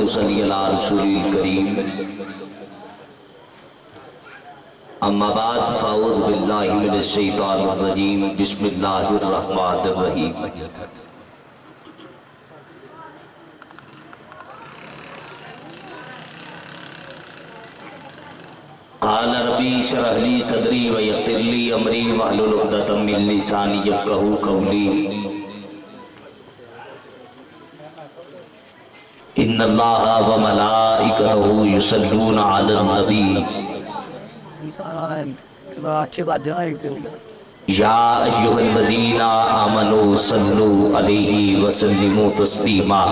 صلی علی رسول الکریم اما بعد فاعوذ باللہ من الشیطان الرجیم بسم اللہ الرحمن الرحیم قال ربی اشرح لی صدری ویسر لی امری واحلل عقدۃ من لسانی یفقہوا قولی ان اللہ وملائکتہ یصلون علی النبی یا ایھا الذین آمنوا صلوا علیہ وسلموا تسلیما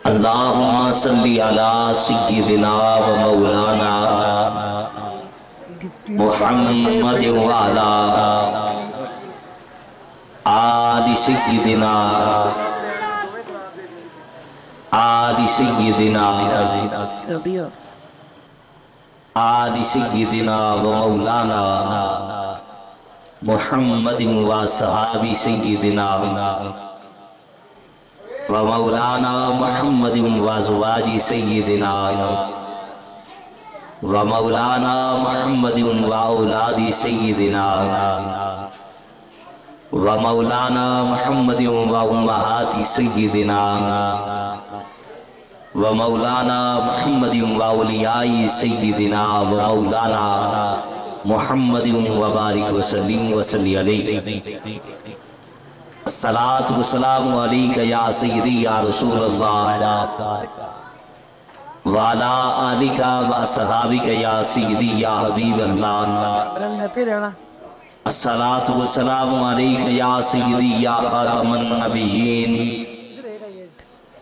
اللہم صلی علی سیدنا و مولانا محمد وعلا آل سیدنا آل سیدنا آل سیدنا و مولانا محمد و صحاب سیدنا و مولانا محمد و ازواج سیدنا و مولانا محمد و اولاد سیدنا و مولانا محمد و امہات سیدنا و مولانا محمد و اولیاء سیدنا و مولانا محمد و بارک وسلم وصلی علیہ الصلاة والسلام علیکہ یا سیدی یا رسول اللہ وعلا آلکہ و صحابکہ یا سیدی یا حبیب اللہ الصلاة والسلام علیکہ یا سیدی یا خاتم النبیین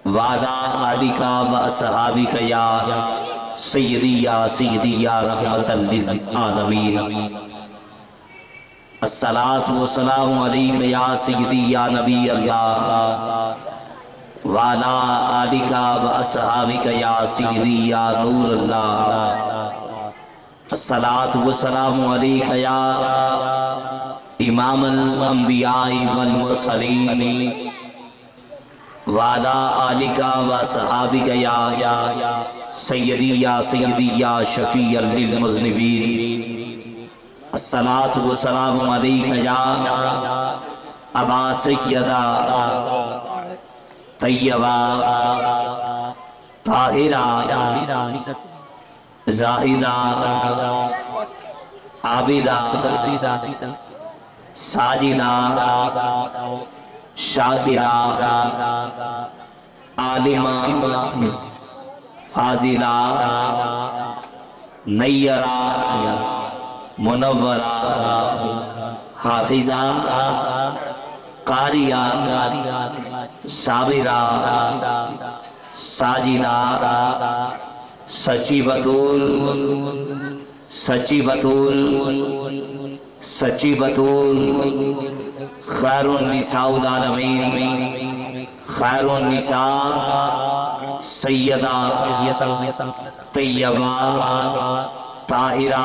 وعلا آلکہ و صحابکہ یا سیدی یا رحمت للعالمین الصلاة والسلام علیکہ یا سیدی یا نبی اللہ وعلا آلکہ و اصحابکہ یا سیدی یا نور اللہ الصلاة والسلام علیکہ یا امام الانبیاء والمرسلین وعلا آلکہ و اصحابکہ یا سیدی یا شفیع للمذنبین الصلاة والسلام علیکہ یا ابا سیدہ طیبہ طاہرہ زاہدہ عابدہ ساجدہ شاکرہ عالمہ فاضلہ نیرہ منورہ حافظہ قاریہ صابرہ ساجدہ سچی بطول خیر النساء العالمین خیر النساء سیدہ طیبہ طاہرہ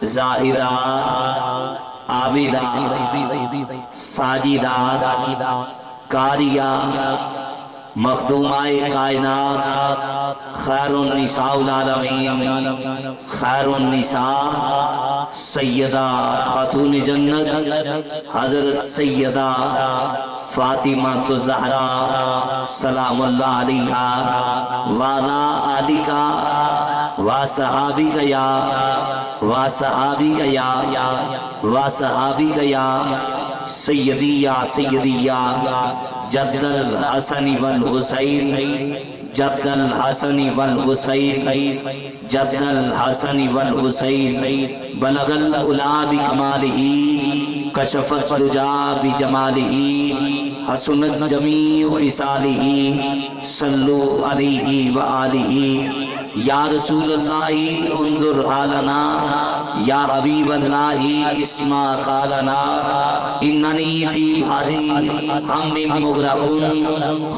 زاہدہ عابدہ ساجدہ قاریہ مخدومہ کائنات خیر النساء العالمین خیر النساء سیدہ خاتون جنت حضرت سیدہ فاطمہ الزہرا سلام اللہ علیہا وعلا آلکہ وصحابکہ یا سیدی یا جد الحسن والحسین بلغ العلا بکمالہ کشفت الدجا بجمالہ حسنت جمیع خصالہ صلو علیہ وآلہ یا رسول اللہ انظر حالنا یا حبیب اللہ اسمع قالنا اننی فی بحر ہم مغرقون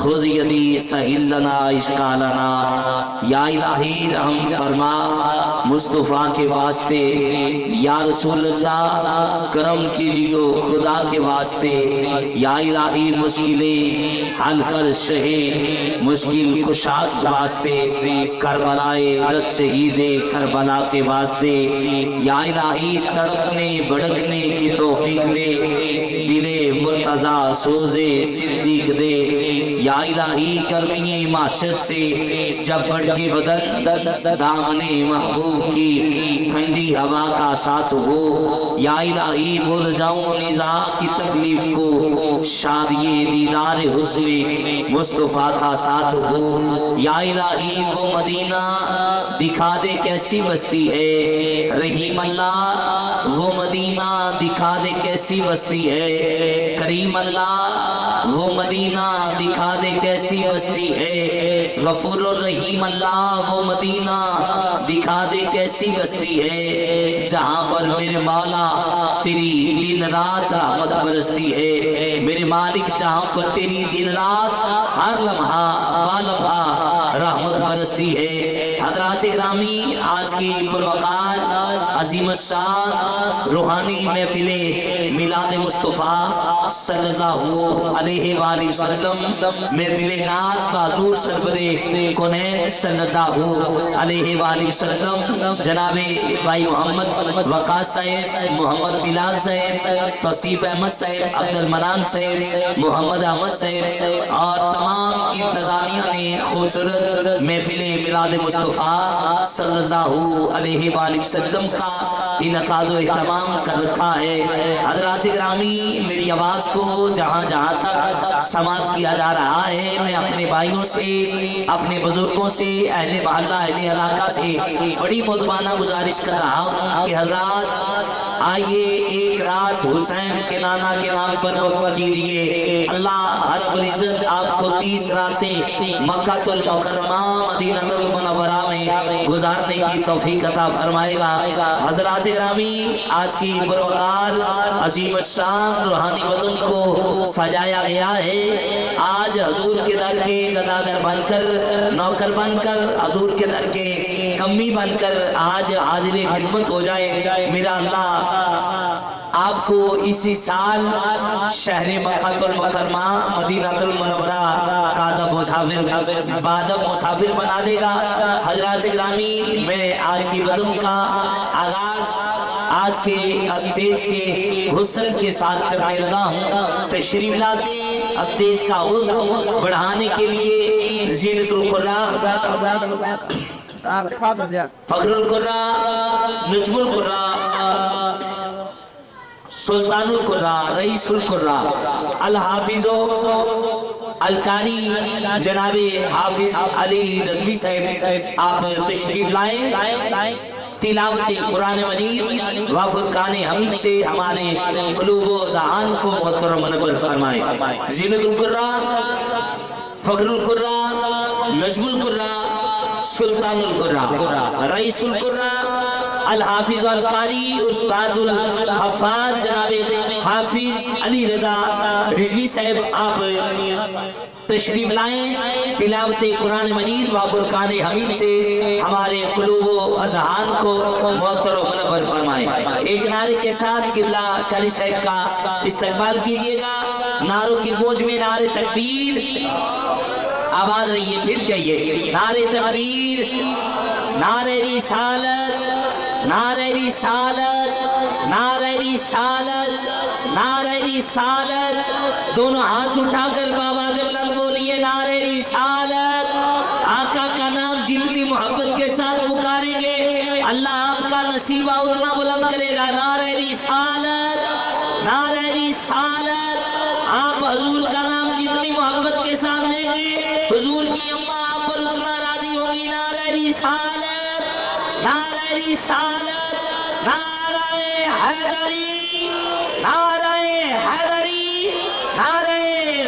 خذ یدی سہل لنا اشکالنا یا الہی رحم فرما مصطفیٰ کے واسطے، یا رسول اللہ کرم کیجیے خدا کے واسطے، یا الہی مشکلیں حل کر شہ مشکل کشا کے واسطے، کربلائے عرت شہید کربلا کے واسطے، یا الہی تڑپنے بھڑکنے کی توفیق دے، دل مرتضی سوز صدیق دے، یا الہی گرمی معاشر سے جب بڑھ کے بدن دامن محبوب کی ٹھنڈی ہوا کا ساتھ ہو، یا الہی بھول جاؤں نزا کی تکلیف کو شادی دیدار حسن مصطفیٰ کا ساتھ ہو، یا الہی وہ مدینہ دکھا دے کیسی بستی ہے، رحیم اللہ وہ مدینہ دکھا دے کیسی بستی ہے، کریم اللہ وہ مدینہ دکھا دے کیسی بستی ہے، غفور الرحیم اللہ وہ مدینہ دکھا دے کیسی بستی ہے، جہاں پر میرے مولا تیری دن رات رحمت برستی ہے، میرے مالک جہاں پر تیری دن رات ہر لمحہ بالمحہ رحمت برستی ہے۔ حضرات گرامی، آج کی پروقار عظیم الشان روحانی محفل میلاد مصطفیٰ صلی اللہ علیہ وآلہ وسلم، محفل نعت حضور سرور کونین صلی اللہ علیہ وآلہ وسلم، جناب بھائی محمد وقاص صاحب، محمد بلال صاحب، توصیف احمد صاحب، عبد المنان صاحب، محمد احمد صاحب اور تمام انتظامیہ نے خوبصورت محفل میلاد مصطفیٰ صلی اللہ علیہ وآلہ وسلم کا انعقاد و اہتمام کر رکھا ہے۔ حضرات گرامی، میری آواز کو جہاں جہاں تک سماعت کیا جا رہا ہے، میں اپنے بھائیوں سے، اپنے بزرگوں سے، اہل محلہ اہل علاقہ سے بڑی مدبانہ گزارش کر رہا ہوں کہ حضرات آئیے ایک رات حسین کے نانا کے نام پر وقف کیجئے، اللہ رب العزت آپ کو 30 راتیں مکہ المکرمہ مدینہ المنورہ میں گزارنے کی توفیق عطا فرمائے گا۔ حضرات گرامی، آج کی پروقار عظیم الشان روحانی وطن کو سجایا گیا ہے۔ آج حضور کے در کے گداگر بن کر، نوکر بن کر، حضور کے در کے کمی بن کر آج حاضر خدمت ہو جائے، میرا اللہ آپ کو اسی سال شہر مکہ المکرمہ مدینہ المنورہ کا بادب مسافر بنا دے گا۔ حضرات گرامی، میں آج کی بزم کا آغاز آج کے اسٹیج کے حسن کے ساتھ کرنے لگا ہوں۔ تشریف لاتے اسٹیج کا حسن بڑھانے کے لیے زینت القرآن، فخر القرآن، نجم القرآن، سلطان القرآن، رئیس القرآن، الحافظ القاری جناب حافظ علی رضوی صاحب آپ تشریف لائیں، تلاوت قرآن مجید و فرقان حمید سے ہمارے قلوب و ذہان کو محترم منور فرمائیں۔ زینت القرآن، فخر القرآن، نجم القرآن، سلطان القرآن، رئیس القرآن، الحافظ القاری استاد الحفاظ جناب حافظ علی رضا رضوی صاحب آپ تشریف لائیں، تلاوت قرآن مجید و فرقان حمید سے ہمارے قلوب و اذہان کو محترم منور فرمائیں۔ ایک نعرے کے ساتھ قبلہ قاری صاحب کا استقبال کیجئے گا۔ نعروں کی گونج میں نعرے تکبیر، آواز رہی ہے، پھر کہیے نعرے تکبیر، نعرے رسالت، نعرہ رسالت، نعرہ رسالت، نعرہ رسالت، دونوں ہاتھ اٹھا کر بآواز بلند بولیے نعرہ رسالت۔ آقا کا نام جتنی محبت کے ساتھ پکاریں گے اللہ آپ کا نصیبہ اتنا بلند کرے گا۔ نعرہ رسالت، نعرہ رسالت، آپ حضور کا نام جتنی محبت کے ساتھ لیں گے حضور کی اماں آپ پر اتنا راضی ہوگی۔ نعرہ رسالت، نعرہ رسالت، نعرہ حیدری، نعرہ حیدری، نعرہ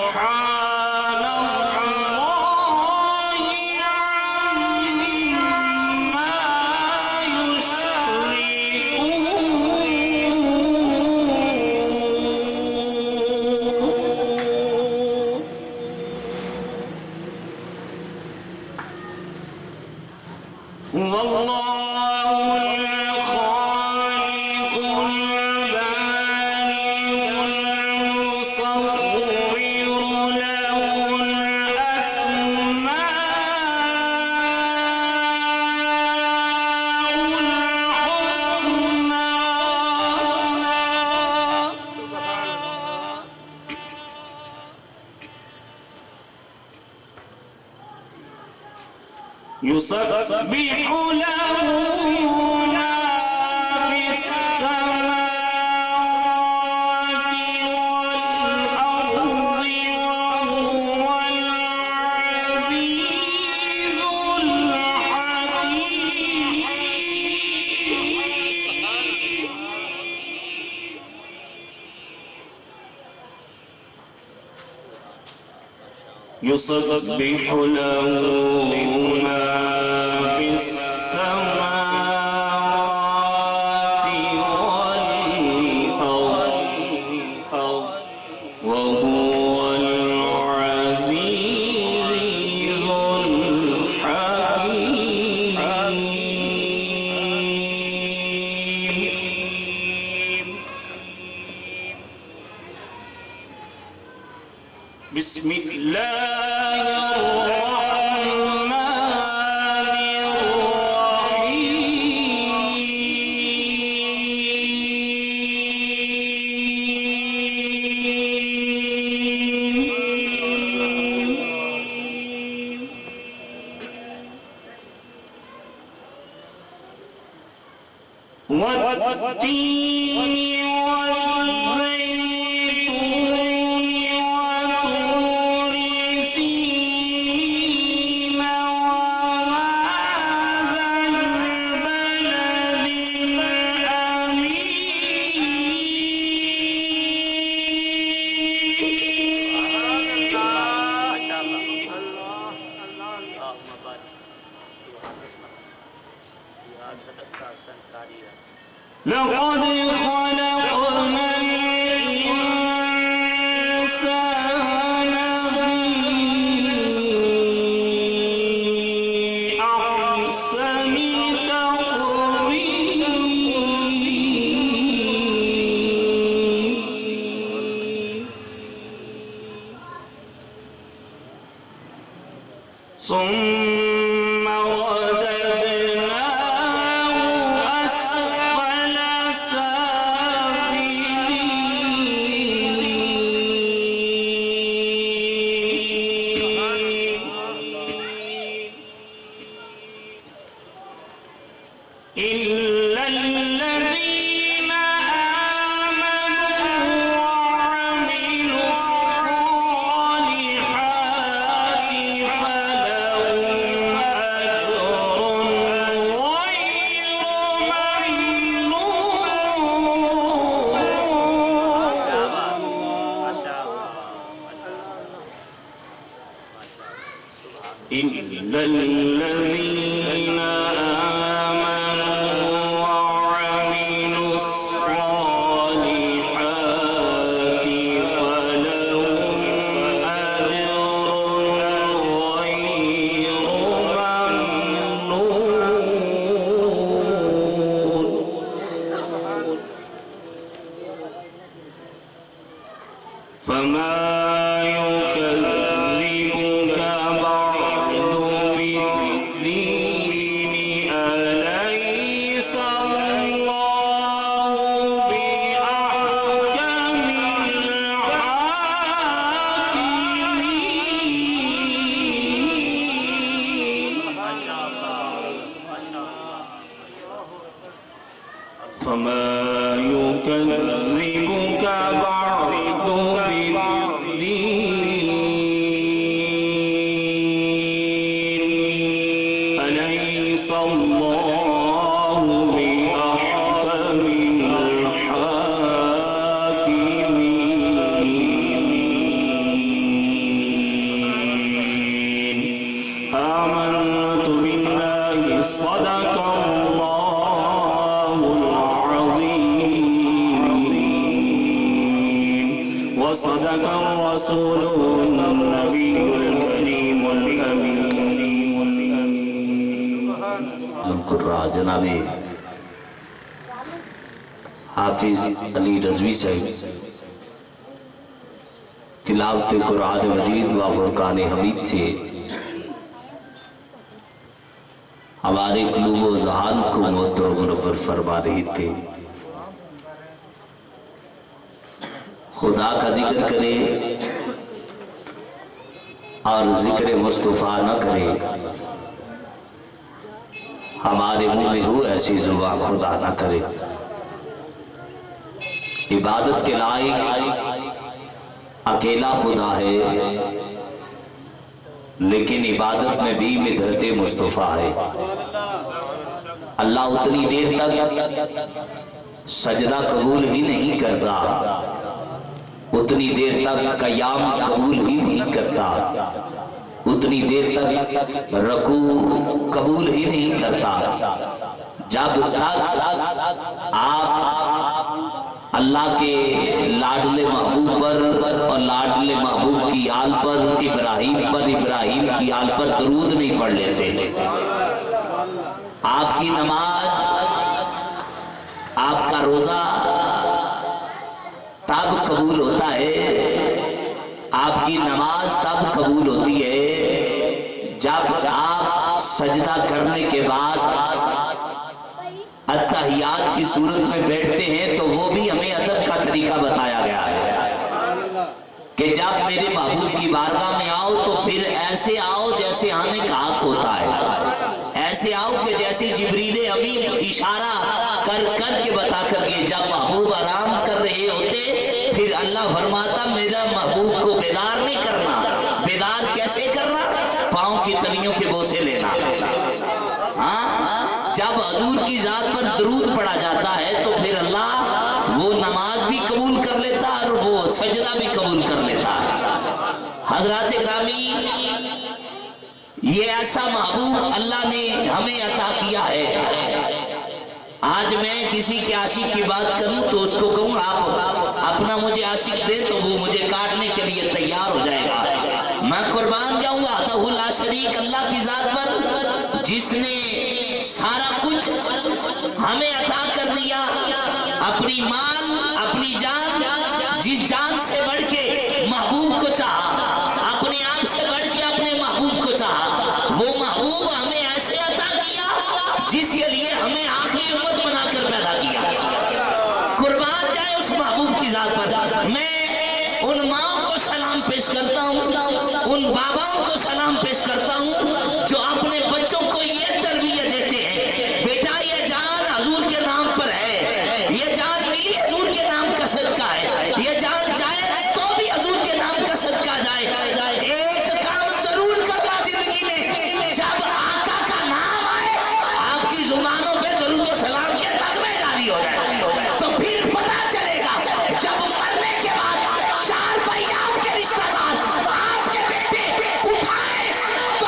سبحان الله عما يشركون. والله يسبح له ما في السماوات والأرض وهو العزيز الحكيم. يسبح له ما في السماوات والأرض وهو العزيز الحكيم. بسم الله الرحمن الرحيم. والتين والزيتون وطور سينين وهذا البلد الأمين. لقد خلقنا الإنسان في أحسن تقويم. ثم رددناه أسفل سافلين. إلا الذين آمنوا وعملوا إن الذين آمنوا وعملوا الصالحات فلهم أجر غير ممنون فما يكذبك بعد بالدين أليس الله بأحكم الحاكمين فما يكذبك بعد بالدين أليس الله بأحكم الحاكمين آمنت بالله صدق الله العظيم وصدق الرسول النبي الكريم الأمين القرآن جناب حافظ علی رضوی صاحب تلاوت قرآن مجید و فرقان حمید سے ہمارے قلوب و ذہان کو معطر و منور فرما رہے تھے۔ خدا کا ذکر کرے اور ذکر مصطفیٰ نہ کرے، ہمارے منہ میں ہو ایسی زبان خدا نہ کرے۔ عبادت کے لائق اکیلا خدا ہے، لیکن عبادت میں بھی مدحت مصطفیٰ ہے۔ اللہ اتنی دیر تک سجدہ قبول ہی نہیں کرتا، اتنی دیر تک قیام قبول ہی نہیں کرتا، اتنی دیر تک رکوع قبول ہی نہیں کرتا جب تک آپ اللہ کے لاڈلے محبوب پر اور لاڈلے محبوب کی آل پر ابراہیم کی آل پر درود نہیں پڑھ لیتے۔ آپ کی نماز، آپ کا روزہ تب قبول ہوتا ہے، آپ کی نماز تب قبول ہوتی ہے جب آپ سجدہ کرنے کے بعد اتحیات کی صورت میں بیٹھتے ہیں، تو وہ بھی ہمیں ادب کا طریقہ بتایا گیا ہے کہ جب میرے محبوب کی بارگاہ میں آؤ تو پھر ایسے آؤ جیسے آنے کا حق ہوتا ہے، ایسے آؤ کہ جیسے جبریل امین اشارہ کر کے بتا کر کے جب محبوب آرام کر رہے ہوتے پھر اللہ فرماتا میرا محبوب کو بیدار نہیں کرنا۔ بیدار کیسے کرنا؟ پاؤں کی تلیوں کے بوسے لینا۔ جب حضور کی ذات پر درود پڑھا جاتا ہے تو پھر اللہ وہ نماز بھی قبول کر لیتا اور وہ سجدہ بھی قبول کر لیتا ہے۔ حضرات گرامی، یہ ایسا محبوب اللہ نے ہمیں عطا کیا ہے۔ آج میں کسی کے عاشق کی بات کروں تو اس کو کہوں آپ اپنا مجھے عاشق دے تو وہ مجھے کاٹنے کے لیے تیار ہو جائے گا۔ میں قربان جاؤں گا لا شریک اللہ کی ذات پر، جس نے سارا کچھ ہمیں عطا کر دیا، اپنی مال اپنی جان، جس جان سے بڑھ کے محبوب کو چاہا، اپنے آپ سے بڑھ کے اپنے محبوب کو چاہا، وہ محبوب ہمیں ایسے عطا کیا جس کے لیے ہمیں آخری امت بنا کر پیدا کیا۔ قربان جائے اس محبوب کی ذات پر۔ میں ان ماں کو سلام پیش کرتا ہوں، ان باباؤں کو سلام پیش کرتا ہوں جو اپنے بچوں کو یہ تربیت دیتے ہیں، بیٹا یہ جان حضور کے نام پر ہے، یہ جان ملی حضور کے نام کا صدقہ ہے، یہ جان جائے تو بھی حضور کے نام کا صدقہ جائے۔ ایک کام ضرور کرنا زندگی میں، جب آقا کا نام آئے آپ کی زبانوں پہ درود و سلام کے نغمے جاری ہو جائے، تو پھر پتہ چلے گا جب مرنے کے بعد چار بھائی آپ کے رشتہ دار آپ کے بیٹے اٹھائے تو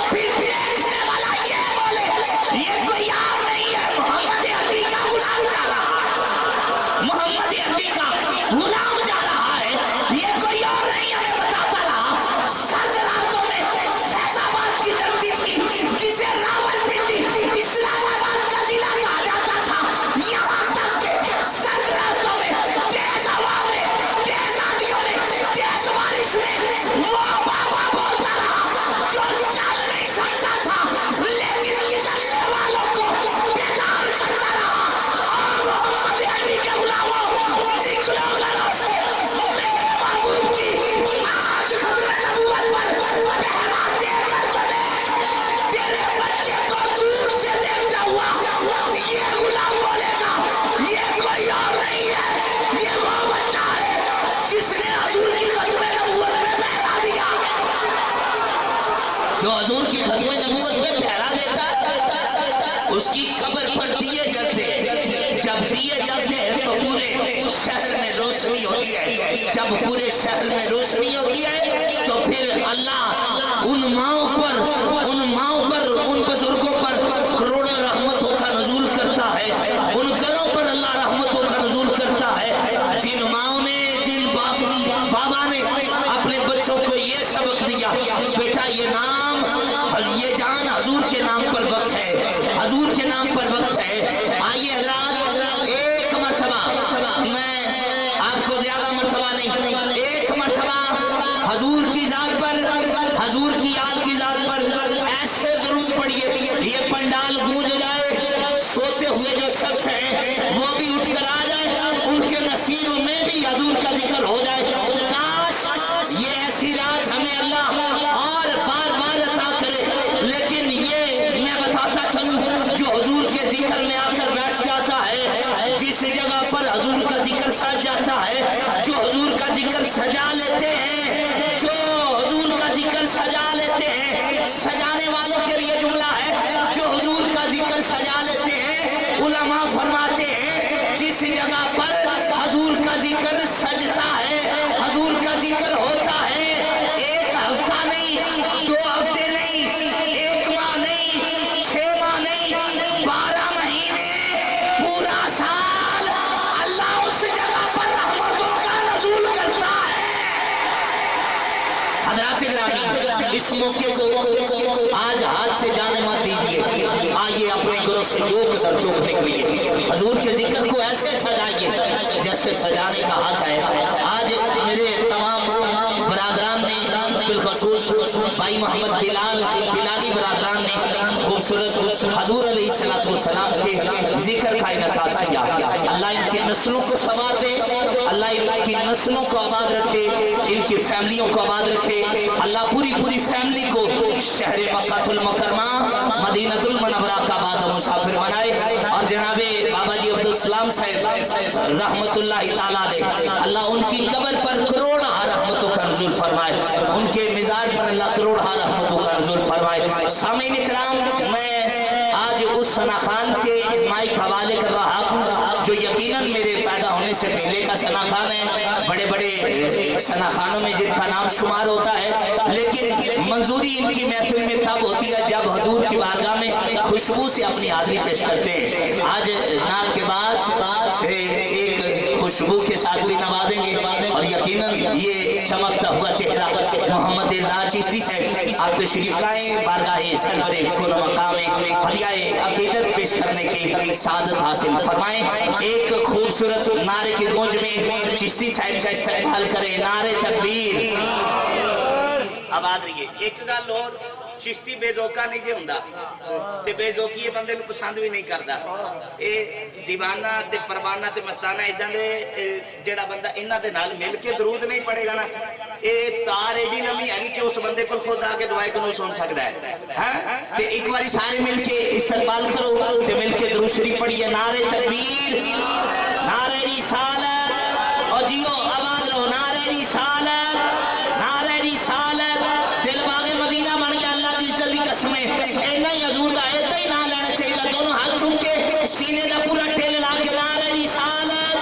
جو حضور کی ختم نبوت میں پھیلا دیتا ہے اس کی قبر پر دیے جلتے ہیں. جب دیے جلتے ہیں تو پورے شہر میں روشنی ہوتی ہے. جب پورے شہر میں روشنی ہوتی ہے تو پھر اللہ ان ماؤں پر ان بزرگوں پر کروڑوں رحمتوں کا نزول کرتا ہے. ان گھروں پر اللہ رحمتوں کا نزول کرتا ہے جن ماؤں نے جن بابا نے اپنے بچوں کو یہ سبق دیا بیٹا یہ نام یہ جان حضور کے نام پر وقت ہے, حضور کے نام پر وقت ہے. آئیے حضرات ایک مرتبہ میں آپ کو زیادہ مرتبہ نہیں ایک مرتبہ حضور کی ذات پر حضور کی یاد کی ذات پر ایسے ضرور پڑھیے یہ پنڈال گونج جائے. سوتے ہوئے جو شخص ہیں وہ بھی اٹھ کر آ جائے, ان کے نصیب میں بھی حضور کا ذکر ہو جائے. کاش یہ ایسی رات ہمیں اللہ اور بار بار عطا کرے. لیکن یہ میں بتاتا چلوں جو حضور کے ذکر میں آ کر بیٹھ جاتا ہے, جس جگہ پر حضور کا ذکر سج جاتا ہے, جو حضور کا ذکر سجا لیتے ہیں, جو حضور کا ذکر سجا لیتے ہیں, سجانے والوں کے لیے جملہ ہے جو حضور کا ذکر سجا لیتے ہیں. علماء فرماتے ہیں جس جگہ پر حضور کا ذکر سجتا ہے حضور کا ذکر ہوتا ہے, ایک ہفتہ نہیں 2 ہفتے نہیں 1 ماہ نہیں 6 ماہ نہیں 12 مہینے پورا سال اللہ اس جگہ پر رحمتوں کا نزول کرتا ہے. حضرات گرامی اس موقع کو آج ہاتھ سے جانے مت دیجیے. آئیے اپنے گھروں سے جو گزر چوک نکلیے, حضور کے ذکر کو ایسے سجائیے جیسے سجانے کا حق ہے. آج میرے تمام برادران نے بالخصوص بھائی محمد بلالی برادران نے خوبصورت حضور علیہ السلام کے ذکر کا انعقاد کیا. اللہ ان کی نسلوں کو سنوار دے, اللہ ان کی نسلوں کو آباد رکھے, ان کی فیملیوں کو آباد رکھے. اللہ پوری فیملی کو شہر مکہ المکرمہ مدینہ المنورہ کا آباد مسافر بنائے. اور جناب بابا جی عبدالسلام صاحب رحمت اللہ تعالیٰ علیہ اللہ ان کی قبر پر کروڑ رحمتوں کا نزول فرمائے, ان کے مزاج پر اللہ کروڑ رحمتوں کا نزول فرمائے. سامعین کرام میں آج اس ثنا خان کے مائک حوالے کر رہا ہوں جو یقیناً میرے پیدا ہونے سے پہلے کا ثنا خان ہے. بڑے بڑے ثنا خانوں میں جن کا نام شمار ہوتا ہے, لیکن منظوری ان کی محفل میں تب ہوتی ہے جب حضور کی بارگاہ میں خوشبو سے اپنی حاضری پیش کرتے ہیں. آج نعت کے بعد ایک خوشبو کے ساتھ بھی نوازیں گے اور یقیناً یہ چمکتا ہوا چہرہ محمد اللہ چشتی سے آپ تشریف لائیں بارگاہ سرور کل مقام ہدیہ عقیدت پیش کرنے کی سعادت حاصل فرمائیں. ایک خوبصورت نعرے کی گونج میں چشتی صاحب کا استقبال کریں. نعرے تکبیر. آباد رہیے. ایک گل اور چشتی بے ذوقا نہیں جے ہوندا تے بے ذوقی یہ بندے نوں پسند بھی نہیں کردا. اے دیوانہ تے پروانہ تے مستانہ اداں دے جڑا بندہ انہاں دے نال مل کے درود نہیں پڑھے گا نا, اے تار ایڈی لمبی ہے کہ اس بندے کو خود آ کے دعائے کو نہیں سن سکدا ہے. ہاں تے ایک باری سارے مل کے استقبال کرو تے مل کے درود شریف پڑھیے. نعرے تکبیر, نعرے رسالت, اور جیو آباد رہو. نعرے رسالت, نعرے رسالت. دل باغ مدینہ بن گیا اللہ دی عزت دی قسم ہے. اینا ہی حضور دا ایسا ہی نام لینا چاہیے. دونوں ہاتھ چھپ کے سینے دا پورا ٹھیل لا کے نعرہ رسالت,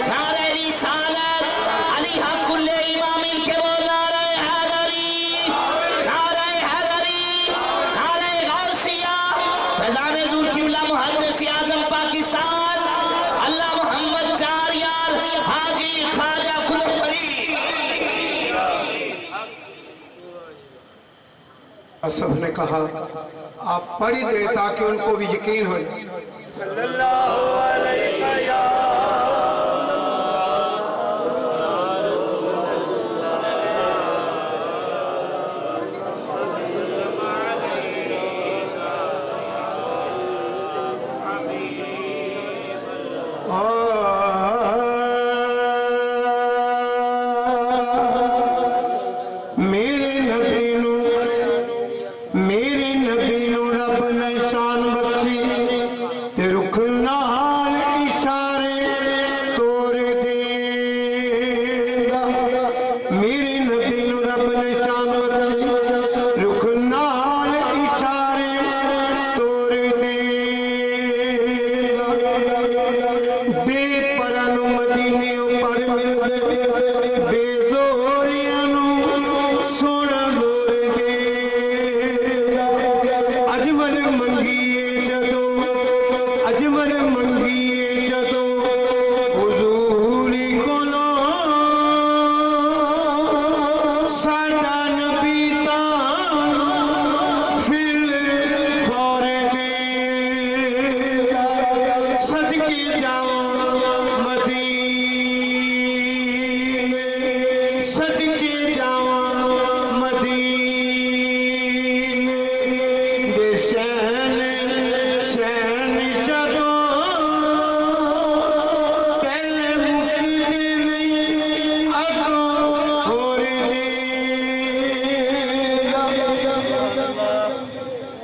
نعرہ رسالت. علی حق کل امام ان کے وہ نعرہ حیدری, نعرہ حیدری, نعرہ غوثیہ. فیضان حضور قبلہ محدث اعظم پاکستان اللہ محمد چار یار حاجی خواجہ کل فرید. سب نے کہا آپ پڑھی دیں تاکہ ان کو بھی یقین ہو. صلی اللہ علیہ میرے نبی نو رب نے شان بخشی تے رکھنا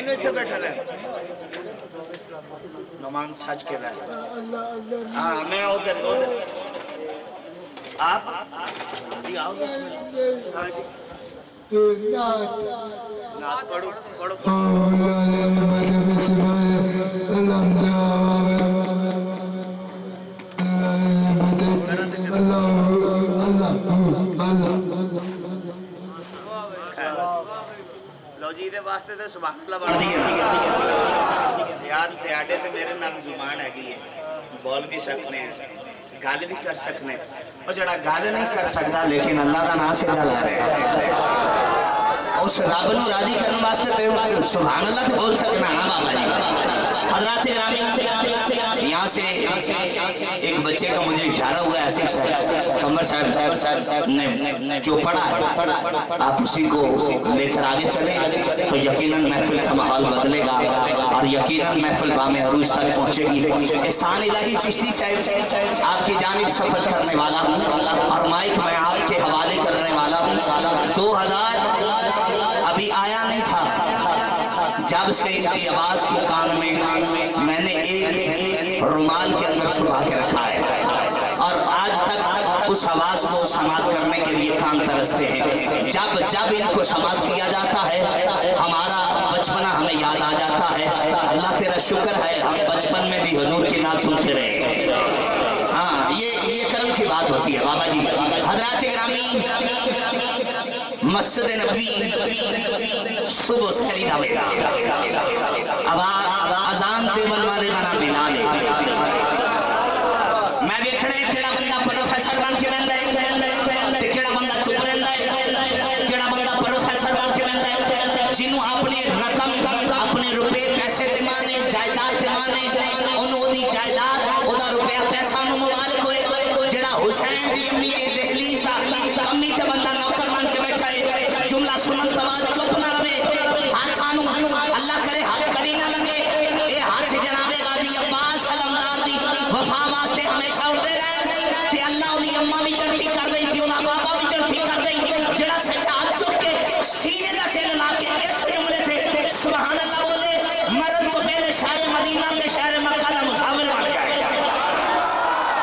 اینو اتنے بیٹھا رہے نمان سچ کے بیٹھ ہاں میں ادھر آپ جی آؤ بسم اللہ ہاں جی نعت پڑھو پڑھو لو جی دے واسطے تے سبحان اللہ بڑھ دی یار تیاڈے تے میرے نال زبان ہے بول بھی سکتے ہیں گل بھی کر سکتے ہیں اور جڑا گل نہیں کر سکتا لیکن اللہ کا نام سے گل آ رہا ہے اس رب نو راضی کرنے واسطے تے سبحان اللہ تے بول سکنا نا بابا جی حضرات گرامی یہاں سے ایک بچے کا مجھے اشارہ ہوا ہے آصف صاحب قمر صاحب نے جو پڑھا ہے آپ اسی کو لے کر آگے چلیں تو یقیناً محفل کا ماحول بدلے گا اور یقیناً محفل بام عروج تک پہنچے گی احسان الہی چشتی صاحب آپ کی جانب سفر کرنے والا ہوں اور مائک میں آپ کے حوالے کرنے والا ہوں 2000 ابھی آیا نہیں تھا جب سے اس کی آواز کو کان میں نے ایک رومال کے اندر چھپا کے رکھا ہے اور آج تک اس آواز کو سماعت کرنے کے لیے کان ترستے ہیں جب ان کو سماعت کیا جاتا ہے ہمارا بچپنا ہمیں یاد آ جاتا ہے اللہ تیرا شکر ہے ہم بچپن میں بھی حضور کی نعت سنتے رہے ہاں یہ کرم کی بات ہوتی ہے بابا جی حضرات گرامی مسجد نبی صبح سحری دا بیٹا اب اذان دیون والے دا نام بلال ہے میں ویکھنا ہے کیڑا بندہ پروفیسر بن کے ویندا ہے تے کیڑا بندہ چپ رہندا ہے کیڑا بندہ پروفیسر بن کے ویندا ہے جنوں اپنے رقم اپنے روپے پیسے دیوانے جائیداد دیوانے اونوں دی جائیداد اودا روپیہ پیسہ نو مبارک ہوئے جڑا حسین دی امی دی دہلیز دا امی تے بندہ نوکر بن کے بیٹھا ہے جملہ سنن سوال چپ نہ رہے ہاتھانو اللہ کرے ہاتھ کڑی نہ لگے اے ہاتھ جناب غازی عباس علمدار دی وفا واسطے ہمیشہ اڑتے رہے تے اللہ دی اماں بھی چڑھتی کر دئی تے انہاں بابا بھی چڑھتی کر دئی جڑا سچا ہاتھ چک کے سینے دا تیل لا کے اس جملے سے سبحان اللہ بولے مرن تو پہلے شہر مدینہ میں شہر مکہ دا مسافر بن جائے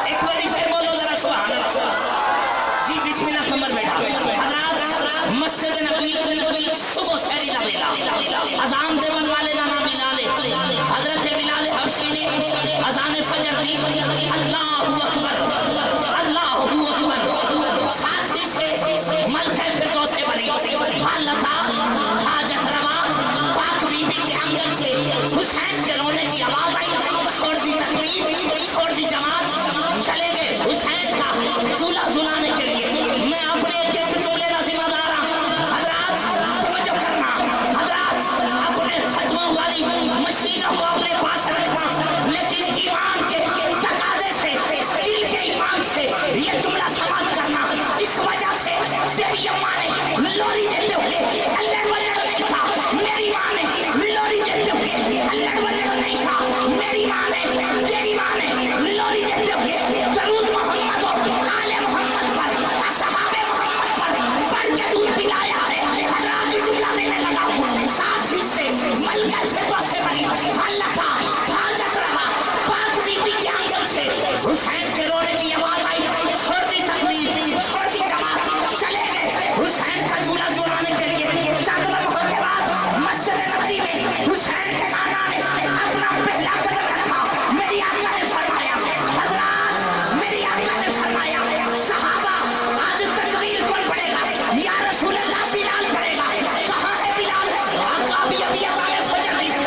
ایک بار پھر بولو ذرا سبحان اللہ جی بسم اللہ کمر بیٹھا مسجد نبی صبح سحری دا بیلا اذان دیون والے دا نام بلال ہے حضرت بلال حبشی نے اذان فجر دی اللہ اکبر ساتھی سے ملک فردوس سے بنی حالتا حاجت روا پاک بی بی کے آنگن سے حسین کے رونے کی آواز آئی چھوڑ دی تقریب چھوڑ دی جماعت چلے گئے حسین کا چولہا جلانے کے لیے میں اپنے ایک چولہے کا ذمہ دار مشینوں کو اپنے پاس رکھنا لیکن ایمان کے تقاضے سے دل کے ایمان سے یہ جملہ سماعت کرنا اس وجہ سے تیری اماں نے لوری دیتے ہوئے اللہ ولیل نہیں تھا میری ماں نے لوری دیتے ہوئے اللہ ولیل نہیں تھا میری ماں نے تیری ماں نے لوری دیتے ہوئے درود محمد و آل محمد پر اصحاب محمد پر بڑھ کے دودھ پلایا ہے حضرات جملہ دینے لگا ساتھ ہی سے ملکہ فردوس سے بنی اللہ کا حاجت رہا پاک بی بی کے آنگن سے حسین کے رونے کی آواز آئی چھوڑ دی تقریر چھوڑ دی جماعت چلے گئے حسین کا جھولا جوڑانے کے لیے چند لمحوں کے بعد مسجد نبی میں حسین کے نانا نے اپنا پہلا قدم رکھا میری آقا نے فرمایا حضرات میری آقا نے فرمایا صحابہ آج تکبیر کون پڑے گا یا رسول اللہ بلال پڑے گا کہاں ہے بلال آقا بھی ابھی اذان فجر دی